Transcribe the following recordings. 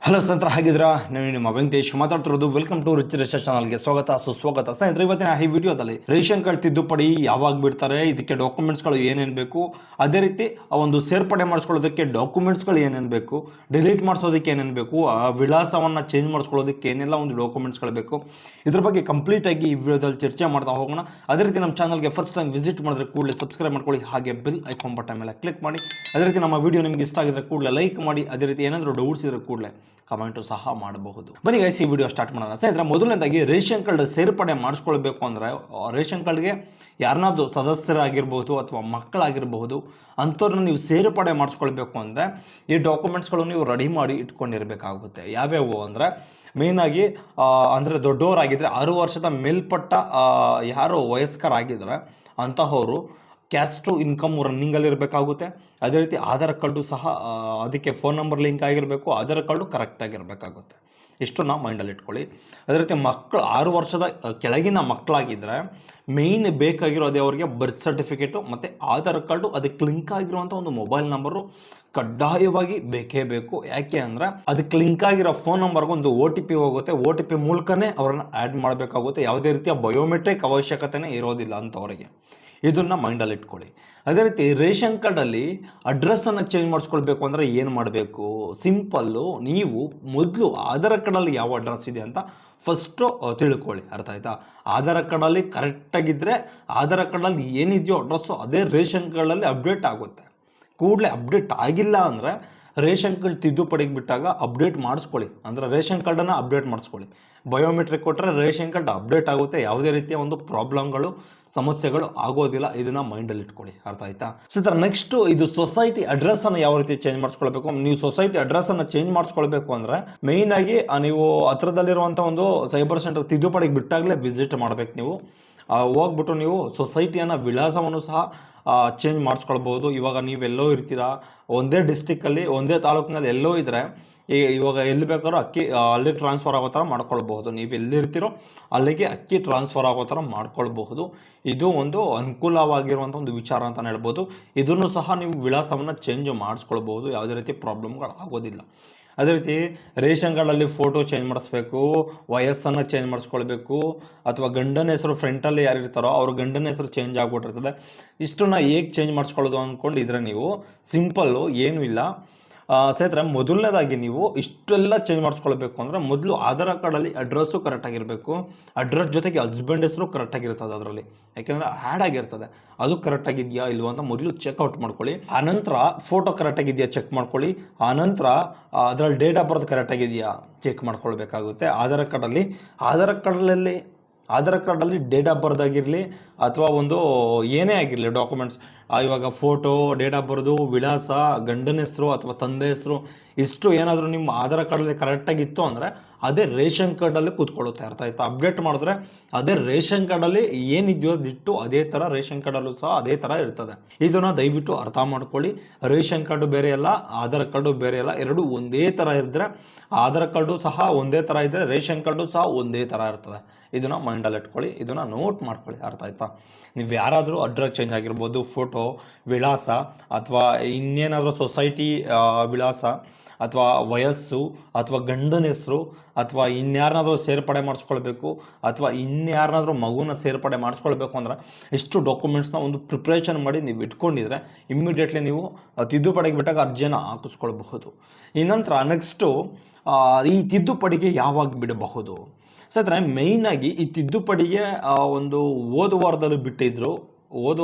Hello ಸ್ನೇಹಿತರೆ, ಹಾಗಿದ್ರ ನಾನು ನಿಮ್ಮ ವೆಂಕಟೇಶ್ ಮಾತಾಡ್ತಿರೋದು. ವೆಲ್ಕಮ್ ಟು ರಿಚ್ ರಿಸರ್ಚ್ ಚಾನಲ್ಗೆ ಸ್ವಾಗತ ಸುಸ್ವಾಗತ. ಸ್ನೇಹಿತರೆ, ಇವತ್ತಿನ ಈ ವಿಡಿಯೋದಲ್ಲಿ ರೇಷನ್ ಕಾರ್ಡ್ ತಿದ್ದುಪಡಿ ಯಾವಾಗ ಬಿಡ್ತಾರೆ, ಇದಕ್ಕೆ ಡಾಕ್ಯುಮೆಂಟ್ಸ್ಗಳು ಏನೇನು ಬೇಕು, ಅದೇ ರೀತಿ ಆ ಒಂದು ಸೇರ್ಪಡೆ ಮಾಡಿಸ್ಕೊಳ್ಳೋದಕ್ಕೆ ಡಾಕ್ಯುಮೆಂಟ್ಸ್ಗಳು ಏನೇನು ಬೇಕು, ಡಿಲೀಟ್ ಮಾಡಿಸೋದಕ್ಕೆ ಏನೇನು ಬೇಕು, ಆ ವಿಳಾಸವನ್ನು ಚೇಂಜ್ ಮಾಡಿಸ್ಕೊಳ್ಳೋದಕ್ಕೆ ಏನೆಲ್ಲ ಒಂದು ಡಾಕ್ಯುಮೆಂಟ್ಸ್ಗಳು ಬೇಕು, ಇದ್ರ ಬಗ್ಗೆ ಕಂಪ್ಲೀಟಾಗಿ ಈ ವಿಡಿಯೋದಲ್ಲಿ ಚರ್ಚೆ ಮಾಡ್ತಾ ಹೋಗೋಣ. ಅದೇ ರೀತಿ ನಮ್ಮ ಚಾನಲ್ಗೆ ಫಸ್ಟ್ ಟೈಮ್ ವಿಸಿಟ್ ಮಾಡಿದ್ರೆ ಕೂಡಲೇ ಸಬ್ಸ್ಕ್ರೈಬ್ ಮಾಡ್ಕೊಳ್ಳಿ, ಹಾಗೆ ಬೆಲ್ ಐಕಾನ್ ಬಟನ್ ಮೇಲೆ ಕ್ಲಿಕ್ ಮಾಡಿ. ಅದೇ ರೀತಿ ನಮ್ಮ ವಿಡಿಯೋ ನಿಮಗೆ ಇಷ್ಟ ಆಗಿದ್ರೆ ಕೂಡಲೇ ಲೈಕ್ ಮಾಡಿ. ಅದೇ ರೀತಿ ಏನಾದರೂ ಡೌಟ್ಸ್ ಇದ್ರೆ ಕೂಡಲೇ ಕಮೆಂಟು ಸಹ ಮಾಡಬಹುದು. ಬನ್ನಿ ಗೈಸ್, ಈ ವಿಡಿಯೋ ಸ್ಟಾರ್ಟ್ ಮಾಡೋಣ. ಸ್ನೇಹಿತರೆ, ಮೊದಲನೇದಾಗಿ ರೇಷನ್ ಕಾರ್ಡ್ ಸೇರ್ಪಡೆ ಮಾಡಿಸ್ಕೊಳ್ಬೇಕು ಅಂದರೆ ರೇಷನ್ ಕಾರ್ಡ್ಗೆ ಯಾರನ್ನಾದ್ರು ಸದಸ್ಯರಾಗಿರ್ಬೋದು ಅಥವಾ ಮಕ್ಕಳಾಗಿರಬಹುದು ಅಂಥವ್ರನ್ನ ನೀವು ಸೇರ್ಪಡೆ ಮಾಡಿಸ್ಕೊಳ್ಬೇಕು ಅಂದರೆ ಈ ಡಾಕ್ಯುಮೆಂಟ್ಸ್ಗಳು ನೀವು ರೆಡಿ ಮಾಡಿ ಇಟ್ಕೊಂಡಿರಬೇಕಾಗುತ್ತೆ. ಯಾವ್ಯಾವು ಅಂದರೆ ಮೇಯ್ನಾಗಿ ಅಂದರೆ ದೊಡ್ಡವರಾಗಿದ್ದರೆ 6 ವರ್ಷದ ಮೇಲ್ಪಟ್ಟ ಯಾರು ವಯಸ್ಕರಾಗಿದ್ದಾರೆ ಅಂತಹವರು ಕ್ಯಾಸ್ಟು ಇನ್ಕಮ್ ರನ್ನಿಂಗಲ್ಲಿ ಇರಬೇಕಾಗುತ್ತೆ. ಅದೇ ರೀತಿ ಆಧಾರ್ ಕಾರ್ಡು ಸಹ ಅದಕ್ಕೆ ಫೋನ್ ನಂಬರ್ ಲಿಂಕ್ ಆಗಿರಬೇಕು, ಆಧಾರ್ ಕಾರ್ಡು ಕರೆಕ್ಟಾಗಿರಬೇಕಾಗುತ್ತೆ. ಇಷ್ಟನ್ನು ಮೈಂಡಲ್ಲಿ ಇಟ್ಕೊಳ್ಳಿ. ಅದೇ ರೀತಿ ಮಕ್ಕಳು 6 ವರ್ಷದ ಕೆಳಗಿನ ಮಕ್ಕಳಾಗಿದ್ದರೆ ಮೇಯ್ನ್ ಬೇಕಾಗಿರೋದೇ ಅವರಿಗೆ ಬರ್ತ್ ಸರ್ಟಿಫಿಕೇಟು ಮತ್ತು ಆಧಾರ್ ಕಾರ್ಡು, ಅದಕ್ಕೆ ಲಿಂಕ್ ಆಗಿರುವಂಥ ಒಂದು ಮೊಬೈಲ್ ನಂಬರು ಕಡ್ಡಾಯವಾಗಿ ಬೇಕೇ ಬೇಕು. ಯಾಕೆ ಅಂದರೆ ಅದಕ್ಕೆ ಲಿಂಕ್ ಆಗಿರೋ ಫೋನ್ ನಂಬರ್ಗೆ ಒಂದು OTP ಹೋಗುತ್ತೆ. OTP ಮೂಲಕನೇ ಅವರನ್ನು ಆ್ಯಡ್ ಮಾಡಬೇಕಾಗುತ್ತೆ. ಯಾವುದೇ ರೀತಿಯ ಬಯೋಮೆಟ್ರಿಕ್ ಅವಶ್ಯಕತೆನೇ ಇರೋದಿಲ್ಲ ಅಂಥವರಿಗೆ. ಇದನ್ನು ಮೈಂಡಲ್ಲಿ ಇಟ್ಕೊಳ್ಳಿ. ಅದೇ ರೀತಿ ರೇಷನ್ ಕಾರ್ಡಲ್ಲಿ ಅಡ್ರೆಸ್ಸನ್ನು ಚೇಂಜ್ ಮಾಡಿಸ್ಕೊಳ್ಬೇಕು ಅಂದರೆ ಏನು ಮಾಡಬೇಕು? ಸಿಂಪಲ್ಲು, ನೀವು ಮೊದಲು ಆಧಾರ್ ಕಾರ್ಡಲ್ಲಿ ಯಾವ ಅಡ್ರೆಸ್ ಇದೆ ಅಂತ ಫಸ್ಟು ತಿಳ್ಕೊಳ್ಳಿ. ಅರ್ಥ ಆಯ್ತಾ? ಆಧಾರ್ ಕಾರ್ಡಲ್ಲಿ ಕರೆಕ್ಟಾಗಿದ್ದರೆ ಆಧಾರ್ ಕಾರ್ಡಲ್ಲಿ ಏನಿದೆಯೋ ಅಡ್ರೆಸ್ಸು ಅದೇ ರೇಷನ್ ಕಾರ್ಡಲ್ಲಿ ಅಪ್ಡೇಟ್ ಆಗುತ್ತೆ. ಕೂಡಲೇ ಅಪ್ಡೇಟ್ ಆಗಿಲ್ಲ ಅಂದರೆ ರೇಷನ್ ಕಾರ್ಡ್ ತಿದ್ದುಪಡಿಗೆ ಬಿಟ್ಟಾಗ ಅಪ್ಡೇಟ್ ಮಾಡಿಸ್ಕೊಳ್ಳಿ. ಅಂದರೆ ರೇಷನ್ ಕಾರ್ಡನ್ನು ಅಪ್ಡೇಟ್ ಮಾಡಿಸ್ಕೊಳ್ಳಿ. ಬಯೋಮೆಟ್ರಿಕ್ ಕೊಟ್ಟರೆ ರೇಷನ್ ಕಾರ್ಡ್ ಅಪ್ಡೇಟ್ ಆಗುತ್ತೆ. ಯಾವುದೇ ರೀತಿಯ ಒಂದು ಪ್ರಾಬ್ಲಮ್ಗಳು ಸಮಸ್ಯೆಗಳು ಆಗೋದಿಲ್ಲ. ಇದನ್ನು ಮೈಂಡಲ್ಲಿ ಇಟ್ಕೊಳ್ಳಿ. ಅರ್ಥ ಆಯ್ತಾ? ಸರ್, ನೆಕ್ಸ್ಟು ಇದು ಸೊಸೈಟಿ ಅಡ್ರೆಸ್ಸನ್ನು ಯಾವ ರೀತಿ ಚೇಂಜ್ ಮಾಡಿಸ್ಕೊಳ್ಬೇಕು? ನೀವು ಸೊಸೈಟಿ ಅಡ್ರೆಸ್ಸನ್ನು ಚೇಂಜ್ ಮಾಡಿಸ್ಕೊಳ್ಬೇಕು ಅಂದರೆ ಮೇಯ್ನಾಗಿ ನೀವು ಹತ್ರದಲ್ಲಿರುವಂಥ ಒಂದು ಸೈಬರ್ ಸೆಂಟರ್ ತಿದ್ದುಪಡಿಗೆ ಬಿಟ್ಟಾಗಲೇ ವಿಸಿಟ್ ಮಾಡಬೇಕು. ನೀವು ಹೋಗ್ಬಿಟ್ಟು ನೀವು ಸೊಸೈಟಿಯನ್ನು ವಿಳಾಸವನ್ನು ಸಹ ಚೇಂಜ್ ಮಾಡಿಸ್ಕೊಳ್ಬೋದು. ಇವಾಗ ನೀವೆಲ್ಲೋ ಇರ್ತೀರಾ, ಒಂದೇ ಡಿಸ್ಟಿಕ್ಕಲ್ಲಿ ಒಂದೇ ತಾಲೂಕಿನಲ್ಲಿ ಎಲ್ಲೋ ಇದ್ದರೆ ಇವಾಗ ಎಲ್ಲಿ ಬೇಕಾದ್ರೂ ಅಲ್ಲಿಗೆ ಟ್ರಾನ್ಸ್ಫರ್ ಆಗೋ ಥರ ಮಾಡ್ಕೊಳ್ಬಹುದು. ನೀವು ಎಲ್ಲಿರ್ತೀರೋ ಅಲ್ಲಿಗೆ ಅಕ್ಕಿ ಟ್ರಾನ್ಸ್ಫರ್ ಆಗೋ ಥರ ಮಾಡ್ಕೊಳ್ಬಹುದು. ಇದು ಒಂದು ಅನುಕೂಲವಾಗಿರುವಂಥ ಒಂದು ವಿಚಾರ ಅಂತಲೇ ಹೇಳ್ಬೋದು. ಇದನ್ನು ಸಹ ನೀವು ವಿಳಾಸವನ್ನು ಚೇಂಜ್ ಮಾಡಿಸ್ಕೊಳ್ಬಹುದು. ಯಾವುದೇ ರೀತಿ ಪ್ರಾಬ್ಲಮ್ಗಳು ಆಗೋದಿಲ್ಲ. ಅದೇ ರೀತಿ ರೇಷನ್ ಕಾರ್ಡಲ್ಲಿ ಫೋಟೋ ಚೇಂಜ್ ಮಾಡಿಸ್ಬೇಕು, ವಯಸ್ಸನ್ನು ಚೇಂಜ್ ಮಾಡಿಸ್ಕೊಳ್ಬೇಕು, ಅಥವಾ ಗಂಡನ ಹೆಸರು ಫ್ರಂಟಲ್ಲಿ ಯಾರು ಇರ್ತಾರೋ ಅವ್ರ ಗಂಡನ ಹೆಸರು ಚೇಂಜ್ ಆಗಿಬಿಟ್ಟಿರ್ತದೆ. ಇಷ್ಟನ್ನು ಹೇಗೆ ಚೇಂಜ್ ಮಾಡಿಸ್ಕೊಳ್ಳೋದು ಅಂದ್ಕೊಂಡಿದ್ರೆ ನೀವು ಸಿಂಪಲ್ಲು, ಏನೂ ಇಲ್ಲ. ಸ್ನೇಹಿತರೆ, ಮೊದಲನೇದಾಗಿ ನೀವು ಇಷ್ಟೆಲ್ಲ ಚೇಂಜ್ ಮಾಡಿಸ್ಕೊಳ್ಬೇಕು ಅಂದರೆ ಮೊದಲು ಆಧಾರ್ ಕಾರ್ಡಲ್ಲಿ ಅಡ್ರೆಸ್ಸು ಕರೆಕ್ಟಾಗಿರಬೇಕು. ಅಡ್ರೆಸ್ ಜೊತೆಗೆ ಹಸ್ಬೆಂಡ್ ಹೆಸರು ಕರೆಕ್ಟಾಗಿರ್ತದೆ ಅದರಲ್ಲಿ. ಯಾಕೆಂದರೆ ಆ್ಯಡ್ ಆಗಿರ್ತದೆ. ಅದು ಕರೆಕ್ಟಾಗಿದೆಯಾ ಇಲ್ವೋ ಅಂತ ಮೊದಲು ಚೆಕ್ಔಟ್ ಮಾಡ್ಕೊಳ್ಳಿ. ಆನಂತರ ಫೋಟೋ ಕರೆಕ್ಟಾಗಿದೆಯಾ ಚೆಕ್ ಮಾಡ್ಕೊಳ್ಳಿ. ಆನಂತರ ಅದರಲ್ಲಿ ಡೇಟ್ ಆಫ್ ಬರ್ತ್ ಕರೆಕ್ಟಾಗಿದೆಯಾ ಚೆಕ್ ಮಾಡ್ಕೊಳ್ಬೇಕಾಗುತ್ತೆ. ಆಧಾರ್ ಕಾರ್ಡಲ್ಲಿ ಡೇಟ್ ಆಫ್ ಬರ್ತ್ ಆಗಿರಲಿ ಅಥವಾ ಒಂದು ಏನೇ ಆಗಿರಲಿ ಡಾಕ್ಯುಮೆಂಟ್ಸ್, ಇವಾಗ ಫೋಟೋ, ಡೇಟ್ ಆಫ್ ಬರ್ದು, ವಿಳಾಸ, ಗಂಡನ ಹೆಸರು ಅಥವಾ ತಂದೆ ಹೆಸರು, ಇಷ್ಟು ಏನಾದರೂ ನಿಮ್ಮ ಆಧಾರ್ ಕಾರ್ಡಲ್ಲಿ ಕರೆಕ್ಟಾಗಿತ್ತು ಅಂದರೆ ಅದೇ ರೇಷನ್ ಕಾರ್ಡಲ್ಲಿ ಕೂತ್ಕೊಳ್ಳುತ್ತೆ. ಅರ್ಥ ಆಯ್ತಾ? ಅಪ್ಡೇಟ್ ಮಾಡಿದ್ರೆ ಅದೇ ರೇಷನ್ ಕಾರ್ಡಲ್ಲಿ ಏನಿದೆಯೋ ದಿಟ್ಟು ಅದೇ ಥರ ರೇಷನ್ ಕಾರ್ಡಲ್ಲೂ ಸಹ ಅದೇ ಥರ ಇರ್ತದೆ. ಇದನ್ನು ದಯವಿಟ್ಟು ಅರ್ಥ ಮಾಡ್ಕೊಳ್ಳಿ. ರೇಷನ್ ಕಾರ್ಡು ಬೇರೆ ಅಲ್ಲ, ಆಧಾರ್ ಕಾರ್ಡು ಬೇರೆ ಅಲ್ಲ. ಎರಡೂ ಒಂದೇ ಥರ ಇದ್ದರೆ, ಆಧಾರ್ ಕಾರ್ಡು ಸಹ ಒಂದೇ ಥರ ಇದ್ದರೆ ರೇಷನ್ ಕಾರ್ಡು ಸಹ ಒಂದೇ ಥರ ಇರ್ತದೆ. ಇದನ್ನು ಮೈಂಡಲ್ಲಿ ಇಟ್ಕೊಳ್ಳಿ. ಇದನ್ನು ನೋಟ್ ಮಾಡ್ಕೊಳ್ಳಿ. ಅರ್ಥ ಆಯ್ತಾ? ನೀವು ಯಾರಾದರೂ ಅಡ್ರೆಸ್ ಚೇಂಜ್ ಆಗಿರ್ಬೋದು, ಫೋಟೋ, ವಿಳಾಸ, ಅಥವಾ ಇನ್ನೇನಾದರೂ ಸೊಸೈಟಿ ವಿಳಾಸ, ಅಥವಾ ವಯಸ್ಸು, ಅಥವಾ ಗಂಡನ ಹೆಸರು, ಅಥವಾ ಇನ್ಯಾರನ್ನಾದರೂ ಸೇರ್ಪಡೆ ಮಾಡಿಸ್ಕೊಳ್ಬೇಕು, ಅಥವಾ ಇನ್ಯಾರನ್ನಾದರೂ ಮಗುನ ಸೇರ್ಪಡೆ ಮಾಡಿಸ್ಕೊಳ್ಬೇಕು ಅಂದರೆ ಇಷ್ಟು ಡಾಕ್ಯುಮೆಂಟ್ಸ್ನ ಒಂದು ಪ್ರಿಪ್ರೇಷನ್ ಮಾಡಿ ನೀವು ಇಟ್ಕೊಂಡಿದ್ರೆ ಇಮ್ಮಿಡಿಯೇಟ್ಲಿ ನೀವು ತಿದ್ದುಪಡಿಗೆ ಬಿಟ್ಟಾಗ ಅರ್ಜಿಯನ್ನು ಹಾಕಿಸ್ಕೊಳ್ಬಹುದು. ಈ ನಂತರ ನೆಕ್ಸ್ಟು ಈ ತಿದ್ದುಪಡಿಗೆ ಯಾವಾಗ ಬಿಡಬಹುದು? ಸ್ನೇಹಿತರೆ, ಮೇಯ್ನಾಗಿ ಈ ತಿದ್ದುಪಡಿಗೆ ಒಂದು ಹೋದ ವಾರದಲ್ಲಿ ಬಿಟ್ಟಿದ್ರು. ಹೋದ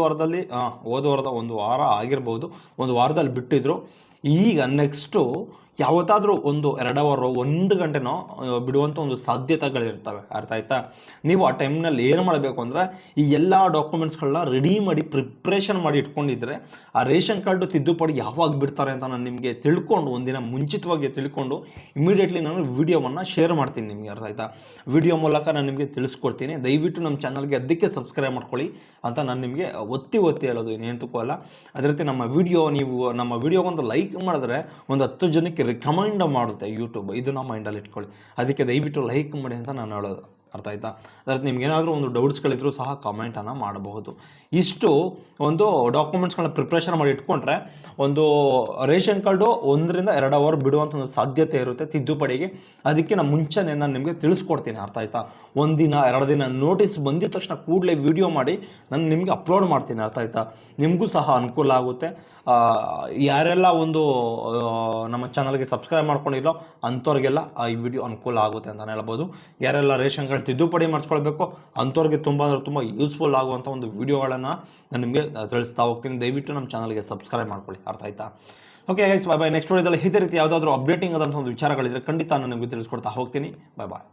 ವಾರದ ಒಂದು ವಾರ ಆಗಿರ್ಬೋದು, ಒಂದು ವಾರದಲ್ಲಿ ಬಿಟ್ಟಿದ್ರು. ಈಗ ನೆಕ್ಸ್ಟು ಯಾವತ್ತಾದರೂ ಒಂದು 2 ಅವರ್ 1 ಗಂಟೆನೋ ಬಿಡುವಂಥ ಒಂದು ಸಾಧ್ಯತೆಗಳಿರ್ತವೆ. ಅರ್ಥ ಆಯ್ತಾ? ನೀವು ಆ ಟೈಮ್ನಲ್ಲಿ ಏನು ಮಾಡಬೇಕು ಅಂದರೆ ಈ ಎಲ್ಲ ಡಾಕ್ಯುಮೆಂಟ್ಸ್ಗಳನ್ನ ರೆಡಿ ಮಾಡಿ ಪ್ರಿಪ್ರೇಷನ್ ಮಾಡಿ ಇಟ್ಕೊಂಡಿದ್ರೆ ಆ ರೇಷನ್ ಕಾರ್ಡು ತಿದ್ದುಪಡಿ ಯಾವಾಗ ಬಿಡ್ತಾರೆ ಅಂತ ನಾನು ನಿಮಗೆ ತಿಳ್ಕೊಂಡು, ಒಂದಿನ ಮುಂಚಿತವಾಗಿ ತಿಳ್ಕೊಂಡು ಇಮಿಡಿಯೇಟ್ಲಿ ನಾನು ವಿಡಿಯೋವನ್ನು ಶೇರ್ ಮಾಡ್ತೀನಿ ನಿಮಗೆ. ಅರ್ಥ ಆಯ್ತಾ? ವಿಡಿಯೋ ಮೂಲಕ ನಾನು ನಿಮಗೆ ತಿಳಿಸ್ಕೊಡ್ತೀನಿ. ದಯವಿಟ್ಟು ನಮ್ಮ ಚಾನಲ್ಗೆ ಅದಕ್ಕೆ ಸಬ್ಸ್ಕ್ರೈಬ್ ಮಾಡ್ಕೊಳ್ಳಿ ಅಂತ ನಾನು ನಿಮಗೆ ಒತ್ತಿ ಹೇಳೋದು, ಇನ್ನೇಂತಕ್ಕೂ ಅಲ್ಲ. ಅದೇ ರೀತಿ ನೀವು ನಮ್ಮ ವಿಡಿಯೋಗೊಂದು ಲೈಕ್ ಮಾಡಿದ್ರೆ ಒಂದು 10 ಜನಕ್ಕೆ ರಿಕಮೆಂಡ್ ಮಾಡುತ್ತೆ ಯೂಟ್ಯೂಬ್. ಇದನ್ನು ಮೈಂಡಲ್ಲಿ ಇಟ್ಕೊಳ್ಳಿ. ಅದಕ್ಕೆ ದಯವಿಟ್ಟು ಲೈಕ್ ಮಾಡಿ ಅಂತ ನಾನು ಹೇಳೋದು. ಅರ್ಥ ಆಯ್ತಾ? ಅದಕ್ಕೆ ನಿಮ್ಗೆ ಏನಾದರೂ ಒಂದು ಡೌಟ್ಸ್ಗಳಿದ್ರೂ ಸಹ ಕಾಮೆಂಟನ್ನು ಮಾಡಬಹುದು. ಇಷ್ಟು ಒಂದು ಡಾಕ್ಯುಮೆಂಟ್ಸ್ಗಳನ್ನ ಪ್ರಿಪ್ರೇಷನ್ ಮಾಡಿ ಇಟ್ಕೊಂಡ್ರೆ ಒಂದು ರೇಷನ್ ಕಾರ್ಡು 1-2 ಅವರ್ ಬಿಡುವಂಥ ಒಂದು ಸಾಧ್ಯತೆ ಇರುತ್ತೆ ತಿದ್ದುಪಡಿಗೆ. ಅದಕ್ಕೆ ನಾನು ಮುಂಚೆನೇ ನಾನು ನಿಮಗೆ ತಿಳಿಸ್ಕೊಡ್ತೀನಿ, ಅರ್ಥ ಆಯ್ತಾ? 1 ದಿನ 2 ದಿನ ನೋಟಿಸ್ ಬಂದಿದ ತಕ್ಷಣ ಕೂಡಲೇ ವಿಡಿಯೋ ಮಾಡಿ ನಾನು ನಿಮಗೆ ಅಪ್ಲೋಡ್ ಮಾಡ್ತೀನಿ, ಅರ್ಥ ಆಯ್ತಾ? ನಿಮಗೂ ಸಹ ಅನುಕೂಲ ಆಗುತ್ತೆ. ಯಾರೆಲ್ಲ ಒಂದು ನಮ್ಮ ಚಾನಲ್ಗೆ ಸಬ್ಸ್ಕ್ರೈಬ್ ಮಾಡ್ಕೊಂಡಿರೋ ಅಂಥವ್ರಿಗೆಲ್ಲ ಈ ವಿಡಿಯೋ ಅನುಕೂಲ ಆಗುತ್ತೆ ಅಂತಲೇ ಹೇಳ್ಬೋದು. ಯಾರೆಲ್ಲ ರೇಷನ್ ಕಾರ್ಡ್ ತಿದ್ದುಪಡಿ ಮಾಡಿಸ್ಕೊಳ್ಬೇಕು ಅಂಥವ್ರಿಗೆ ತುಂಬ ಅಂದರೆ ತುಂಬ ಯೂಸ್ಫುಲ್ ಆಗುವಂಥ ಒಂದು ವಿಡಿಯೋಗಳನ್ನು ನಾನು ನಿಮಗೆ ತಿಳಿಸ್ತಾ ಹೋಗ್ತೀನಿ. ದಯವಿಟ್ಟು ನಮ್ಮ ಚಾನಲ್ಗೆ ಸಬ್ಸ್ಕ್ರೈಬ್ ಮಾಡ್ಕೊಳ್ಳಿ, ಅರ್ಥ ಆಯ್ತಾ? ಓಕೆ ಗೈಸ್, ಬಾಯ್ ಬಾಯ್. ನೆಕ್ಸ್ಟ್ ವಿಡಿಯೋದಲ್ಲಿ ಇದೇ ರೀತಿ ಯಾವುದಾದ್ರೂ ಅಪ್ಡೇಟಿಂಗ್ ಆದಂಥ ಒಂದು ವಿಚಾರಗಳಿದ್ರೆ ಖಂಡಿತ ನಾನು ನಿಮಗೆ ತಿಳಿಸ್ಕೊಡ್ತಾ ಹೋಗ್ತೀನಿ. ಬಾಯ್ ಬಾಯ್.